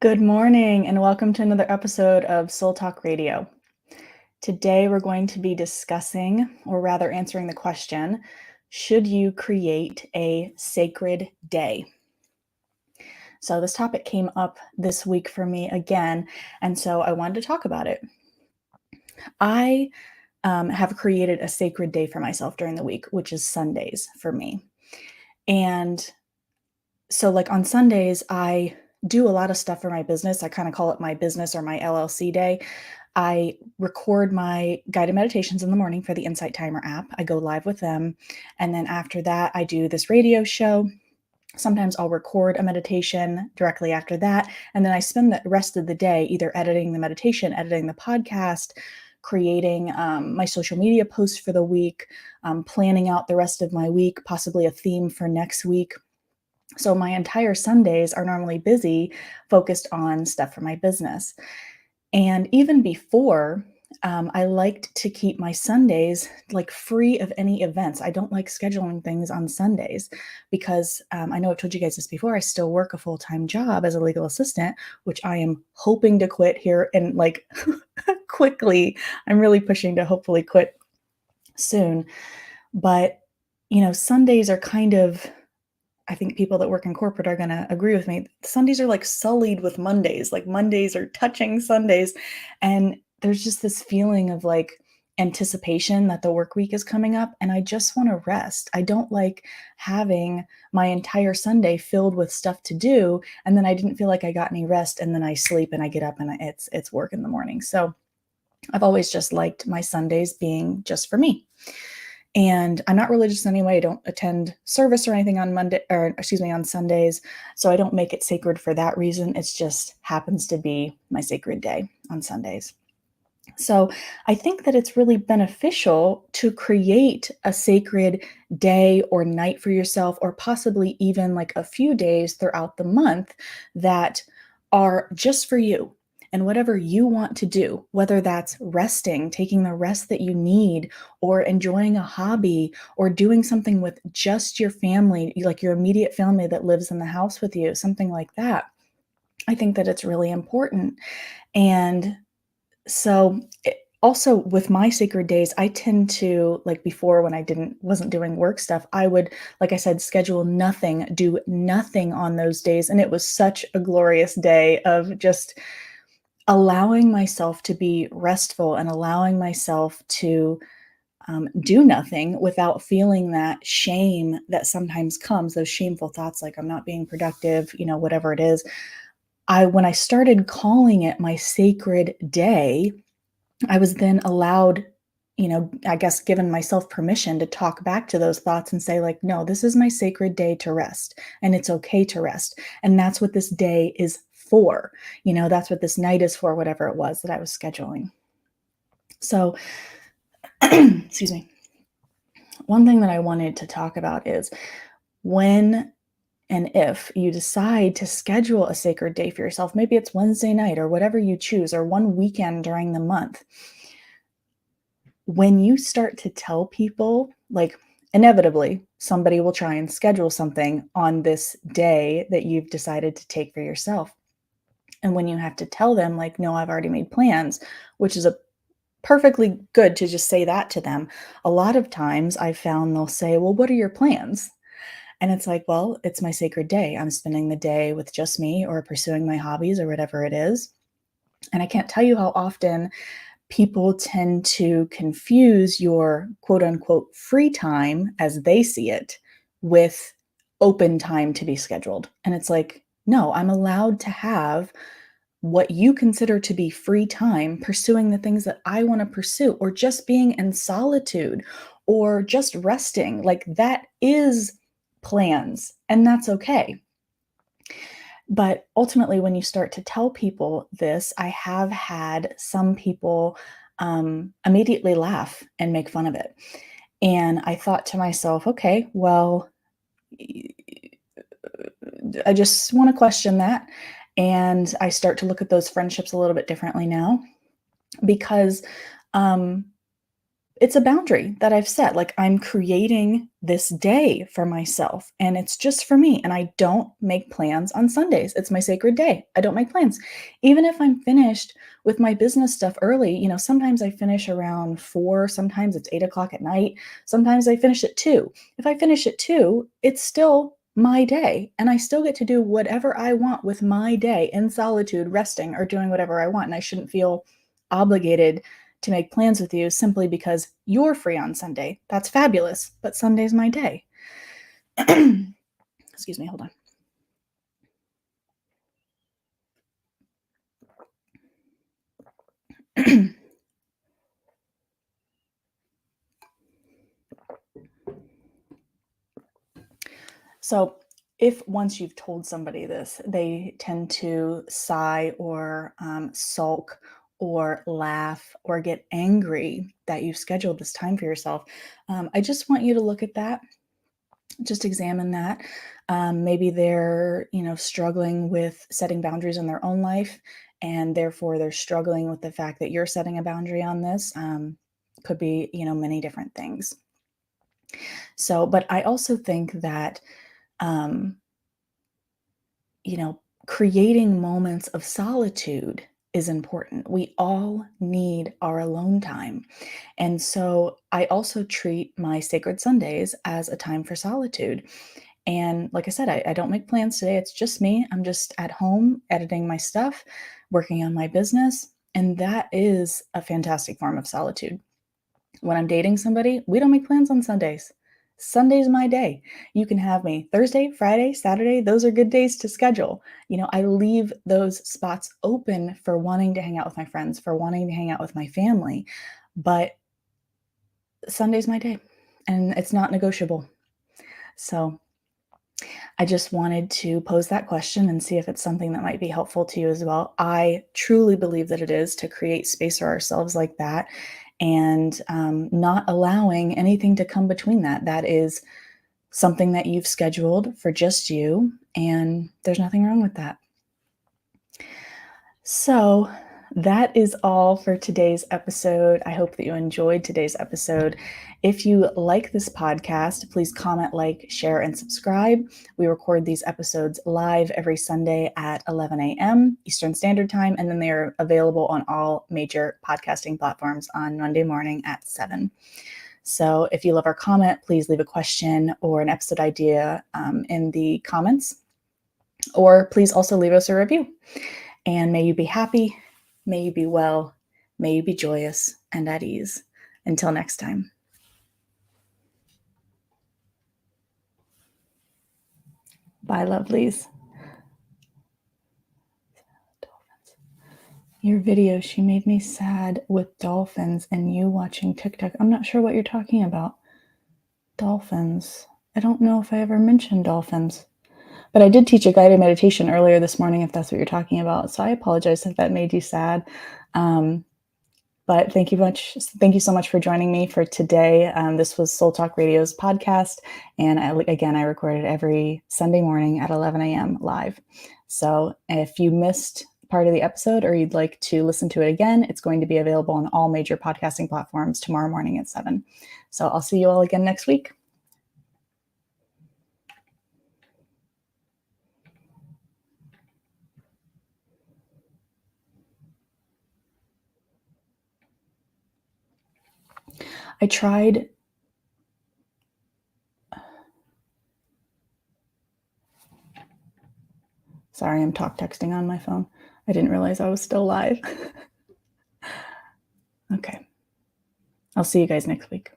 Good morning, and welcome to another episode of Soul Talk Radio. Today, we're going to be discussing, or rather answering the question, should you create a sacred day? So, this topic came up this week for me again, and so I wanted to talk about it. I have created a sacred day for myself during the week, which is Sundays for me. And so, like on Sundays, I do a lot of stuff for my business. I kind of call it my business or my LLC day. I record my guided meditations in the morning for the Insight Timer app. I go live with them. And then after that, I do this radio show. Sometimes I'll record a meditation directly after that. And then I spend the rest of the day either editing the meditation, editing the podcast, creating my social media posts for the week, planning out the rest of my week, possibly a theme for next week. So my entire Sundays are normally busy, focused on stuff for my business. And even before, I liked to keep my Sundays like free of any events. I don't like scheduling things on Sundays because I know I've told you guys this before. I still work a full-time job as a legal assistant, which I am hoping to quit here and like quickly. I'm really pushing to hopefully quit soon. But Sundays are kind of, I think people that work in corporate are going to agree with me. Sundays are like sullied with Mondays. Like Mondays are touching Sundays. And there's just this feeling of like anticipation that the work week is coming up. And I just want to rest. I don't like having my entire Sunday filled with stuff to do. And then I didn't feel like I got any rest. And then I sleep and I get up and it's work in the morning. So I've always just liked my Sundays being just for me. And I'm not religious anyway. I don't attend service or anything on Sundays. So I don't make it sacred for that reason. It just happens to be my sacred day on Sundays. So I think that it's really beneficial to create a sacred day or night for yourself, or possibly even like a few days throughout the month that are just for you and whatever you want to do, whether that's resting, taking the rest that you need, or enjoying a hobby, or doing something with just your family, like your immediate family that lives in the house with you, something like that. I think that it's really important. And so, also with my sacred days, I tend to, like before when I wasn't doing work stuff, I would, like I said, schedule nothing, do nothing on those days. And it was such a glorious day of just allowing myself to be restful and allowing myself to do nothing without feeling that shame that sometimes comes, those shameful thoughts like I'm not being productive, whatever it is. When I started calling it my sacred day, I was then allowed, I guess given myself permission to talk back to those thoughts and say, like, no, this is my sacred day to rest, and it's okay to rest. And that's what this day is for. That's what this night is for, whatever it was that I was scheduling. So, excuse me. One thing that I wanted to talk about is when and if you decide to schedule a sacred day for yourself, maybe it's Wednesday night or whatever you choose, or one weekend during the month, when you start to tell people, like inevitably, somebody will try and schedule something on this day that you've decided to take for yourself. And when you have to tell them, like, no, I've already made plans, which is a perfectly good to just say that to them. A lot of times I've found they'll say, well, what are your plans? And it's like, well, it's my sacred day. I'm spending the day with just me or pursuing my hobbies or whatever it is. And I can't tell you how often people tend to confuse your quote unquote free time as they see it with open time to be scheduled. And it's like, no, I'm allowed to have what you consider to be free time pursuing the things that I want to pursue, or just being in solitude, or just resting. Like that is plans, and that's okay. But ultimately, when you start to tell people this, I have had some people immediately laugh and make fun of it. And I thought to myself, okay, well, I just want to question that. And I start to look at those friendships a little bit differently now because um, it's a boundary that I've set. Like, I'm creating this day for myself, and it's just for me. And I don't make plans on Sundays. It's my sacred day. I don't make plans. Even if I'm finished with my business stuff early, sometimes I finish around 4, sometimes it's 8 o'clock at night, sometimes I finish at 2. If I finish at 2, it's still my day, and I still get to do whatever I want with my day in solitude, resting or doing whatever I want. And I shouldn't feel obligated to make plans with you simply because you're free on Sunday. That's fabulous, but Sunday's my day. Excuse me, hold on. So, if once you've told somebody this, they tend to sigh or sulk or laugh or get angry that you've scheduled this time for yourself, I just want you to look at that, just examine that. Maybe they're, struggling with setting boundaries in their own life, and therefore they're struggling with the fact that you're setting a boundary on this. Could be, many different things. So, but I also think that, um, you know, creating moments of solitude is important. We all need our alone time. And so I also treat my sacred Sundays as a time for solitude. And like I said, I don't make plans today. It's just me. I'm just at home editing my stuff, working on my business. And that is a fantastic form of solitude. When I'm dating somebody, we don't make plans on Sundays. Sunday's my day. You can have me Thursday, Friday, Saturday. Those are good days to schedule. I leave those spots open for wanting to hang out with my friends, for wanting to hang out with my family. But Sunday's my day, and it's not negotiable. So I just wanted to pose that question and see if it's something that might be helpful to you as well. I truly believe that it is, to create space for ourselves like that, and not allowing anything to come between that. That is something that you've scheduled for just you, and there's nothing wrong with that. So, that is all for today's episode. I hope that you enjoyed today's episode. If you like this podcast, please comment, like, share, and subscribe. We record these episodes live every Sunday at 11 a.m. Eastern Standard Time, and then they are available on all major podcasting platforms on Monday morning at 7. So if you love our comment, please leave a question or an episode idea in the comments, or please also leave us a review. And may you be happy, may you be well, may you be joyous and at ease. Until next time. Bye, lovelies. Your video, she made me sad with dolphins and you watching TikTok. I'm not sure what you're talking about. Dolphins. I don't know if I ever mentioned dolphins. But I did teach a guided meditation earlier this morning, if that's what you're talking about. So I apologize if that made you sad. But thank you much. Thank you so much for joining me for today. This was Soul Talk Radio's podcast. And I recorded every Sunday morning at 11 a.m. live. So if you missed part of the episode or you'd like to listen to it again, it's going to be available on all major podcasting platforms tomorrow morning at 7. So I'll see you all again next week. I tried. Sorry, I'm talk texting on my phone. I didn't realize I was still live. Okay. I'll see you guys next week.